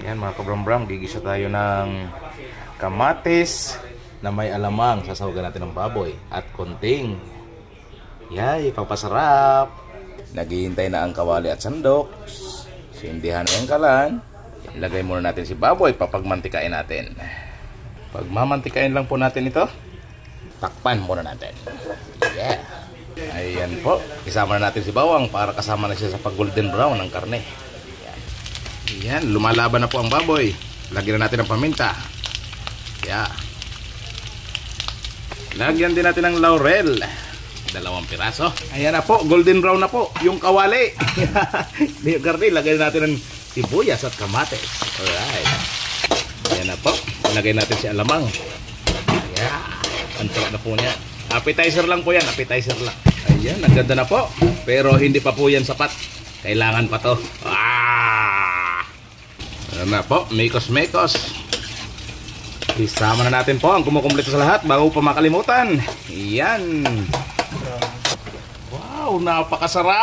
Yan mga kabram-bram, gigisa tayo ng kamatis na may alamang. Sasawagan natin ng baboy at konting yay, papasarap. Naghihintay na ang kawali at sandok. Sindihan na yung kalan. Ilagay muna natin si baboy, papagmantikain natin. Pagmamantikain lang po natin ito. Takpan muna natin. Yeah. Ayan po. Isama na natin si bawang para kasama na siya sa pag golden brown ng karne. Ayan. Lumalaban na po ang baboy. Lagyan na natin ng paminta. Yeah. Lagyan din natin ng laurel. 2 piraso. Ayan na po. Golden brown na po. Yung kawali. Yung karne. Lagyan natin ng sibuyas at kamatis. Alright. Ayan na po. Lagyan natin si alamang. Yeah. Ang sarap na po niya. Appetizer lang po yan, appetizer lang. Ayan, ang ganda na po. Pero hindi pa po yan sapat. Kailangan pa to. Ayan na po, mekos-mekos. Isama na natin po ang kumukumpleto sa lahat bago pa makalimutan. Ayan. Wow, napakasarap.